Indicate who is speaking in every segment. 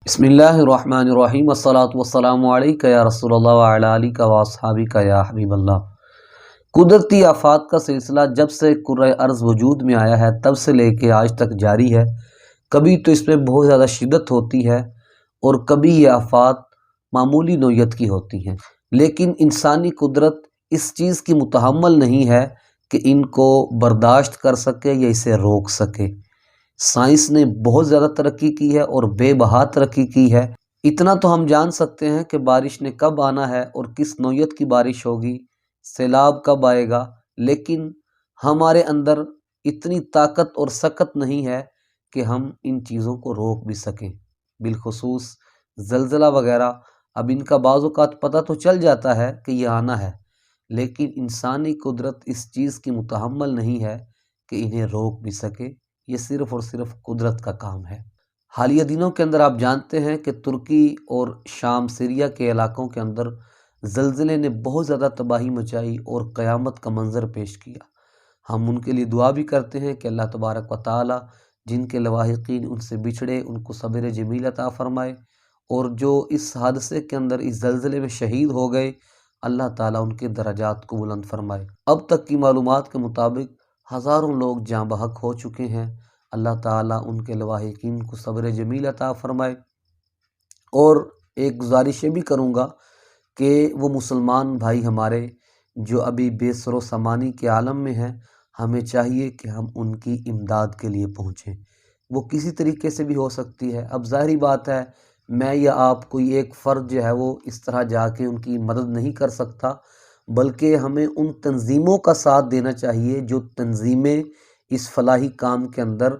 Speaker 1: بسم اللہ الرحمن الرحیم الصلاۃ والسلام علیک یا رسول اللہ وعلی آلک و اصحابک یا حبیب اللہ۔ قدرتی آفات کا سلسلہ جب سے کرۂ ارض وجود میں آیا ہے تب سے لے کے آج تک جاری ہے۔ کبھی تو اس میں بہت زیادہ شدت ہوتی ہے اور کبھی یہ آفات معمولی نوعیت کی ہوتی ہیں، لیکن انسانی قدرت اس چیز کی متحمل نہیں ہے کہ ان کو برداشت کر سکے یا اسے روک سکے۔ سائنس نے بہت زیادہ ترقی کی ہے اور بے بہا ترقی کی ہے۔ اتنا تو ہم جان سکتے ہیں کہ بارش نے کب آنا ہے اور کس نوعیت کی بارش ہوگی، سیلاب کب آئے گا، لیکن ہمارے اندر اتنی طاقت اور سکت نہیں ہے کہ ہم ان چیزوں کو روک بھی سکیں۔ بالخصوص زلزلہ وغیرہ، اب ان کا بعض اوقات پتہ تو چل جاتا ہے کہ یہ آنا ہے، لیکن انسانی قدرت اس چیز کی متحمل نہیں ہے کہ انہیں روک بھی سکے۔ یہ صرف اور صرف قدرت کا کام ہے۔ حالیہ دنوں کے اندر آپ جانتے ہیں کہ ترکی اور شام سیریا کے علاقوں کے اندر زلزلے نے بہت زیادہ تباہی مچائی اور قیامت کا منظر پیش کیا۔ ہم ان کے لیے دعا بھی کرتے ہیں کہ اللہ تبارک و تعالی جن کے لواحقین ان سے بچھڑے ان کو صبر جمیل عطا فرمائے، اور جو اس حادثے کے اندر اس زلزلے میں شہید ہو گئے اللہ تعالیٰ ان کے درجات کو بلند فرمائے۔ اب تک کی معلومات کے مطابق ہزاروں لوگ جاں بحق ہو چکے ہیں۔ اللہ تعالیٰ ان کے لواحقین کو صبر جمیل عطا فرمائے۔ اور ایک گزارش یہ بھی کروں گا کہ وہ مسلمان بھائی ہمارے جو ابھی بے سر و سامانی کے عالم میں ہیں، ہمیں چاہیے کہ ہم ان کی امداد کے لیے پہنچیں۔ وہ کسی طریقے سے بھی ہو سکتی ہے۔ اب ظاہری بات ہے میں یا آپ کوئی ایک فرد جو ہے وہ اس طرح جا کے ان کی مدد نہیں کر سکتا، بلکہ ہمیں ان تنظیموں کا ساتھ دینا چاہیے جو تنظیمیں اس فلاحی کام کے اندر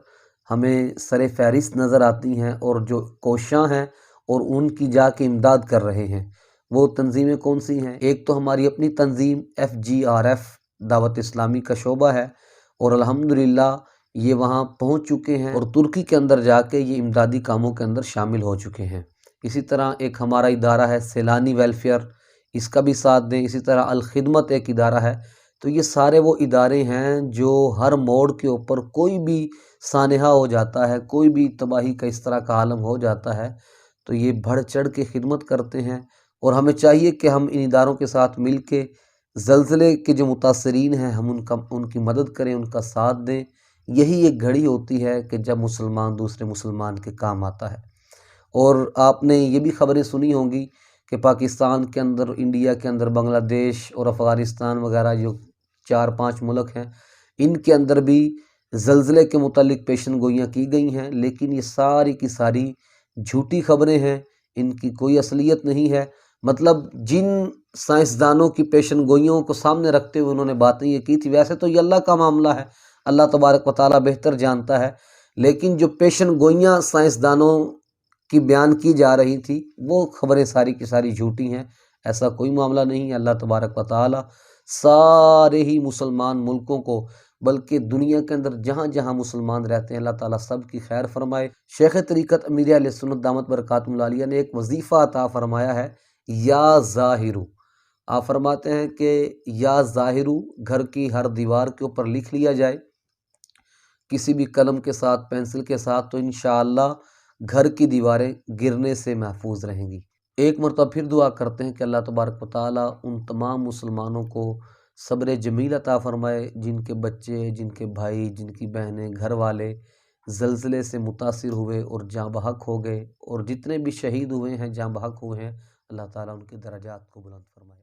Speaker 1: ہمیں سر فہرست نظر آتی ہیں اور جو کوشاں ہیں اور ان کی جا کے امداد کر رہے ہیں۔ وہ تنظیمیں کون سی ہیں؟ ایک تو ہماری اپنی تنظیم FGRF دعوت اسلامی کا شعبہ ہے، اور الحمدللہ یہ وہاں پہنچ چکے ہیں اور ترکی کے اندر جا کے یہ امدادی کاموں کے اندر شامل ہو چکے ہیں۔ اسی طرح ایک ہمارا ادارہ ہے سیلانی ویلفیئر، اس کا بھی ساتھ دیں۔ اسی طرح الخدمت ایک ادارہ ہے۔ تو یہ سارے وہ ادارے ہیں جو ہر موڑ کے اوپر کوئی بھی سانحہ ہو جاتا ہے، کوئی بھی تباہی کا اس طرح کا عالم ہو جاتا ہے تو یہ بڑھ چڑھ کے خدمت کرتے ہیں، اور ہمیں چاہیے کہ ہم ان اداروں کے ساتھ مل کے زلزلے کے جو متاثرین ہیں ہم ان کی مدد کریں، ان کا ساتھ دیں۔ یہی ایک گھڑی ہوتی ہے کہ جب مسلمان دوسرے مسلمان کے کام آتا ہے۔ اور آپ نے یہ بھی خبریں سنی ہوں گی کہ پاکستان کے اندر، انڈیا کے اندر، بنگلہ دیش اور افغانستان وغیرہ جو 4-5 ملک ہیں، ان کے اندر بھی زلزلے کے متعلق پیشن گوئیاں کی گئی ہیں، لیکن یہ ساری کی ساری جھوٹی خبریں ہیں، ان کی کوئی اصلیت نہیں ہے۔ مطلب جن سائنسدانوں کی پیشن گوئیوں کو سامنے رکھتے ہوئے انہوں نے باتیں یہ کی تھی، ویسے تو یہ اللہ کا معاملہ ہے، اللہ تبارک و تعالیٰ بہتر جانتا ہے، لیکن جو پیشن گوئیاں سائنسدانوں کی بیان کی جا رہی تھی وہ خبریں ساری کی ساری جھوٹی ہیں۔ ایسا کوئی معاملہ نہیں ہے۔ اللہ تبارک و تعالیٰ سارے ہی مسلمان ملکوں کو، بلکہ دنیا کے اندر جہاں جہاں مسلمان رہتے ہیں، اللہ تعالیٰ سب کی خیر فرمائے۔ شیخ طریقت امیر اہل سنت دامت برکاتہم العالیہ نے ایک وظیفہ عطا فرمایا ہے، یا ظاہرو۔ آپ فرماتے ہیں کہ یا ظاہرو گھر کی ہر دیوار کے اوپر لکھ لیا جائے کسی بھی قلم کے ساتھ، پینسل کے ساتھ، تو انشاءاللہ گھر کی دیواریں گرنے سے محفوظ رہیں گی۔ ایک مرتبہ پھر دعا کرتے ہیں کہ اللہ تبارک و تعالیٰ ان تمام مسلمانوں کو صبر جمیل عطا فرمائے جن کے بچے، جن کے بھائی، جن کی بہنیں، گھر والے زلزلے سے متاثر ہوئے اور جاں بحق ہو گئے، اور جتنے بھی شہید ہوئے ہیں، جاں بحق ہوئے ہیں، اللہ تعالیٰ ان کے درجات کو بلند فرمائے۔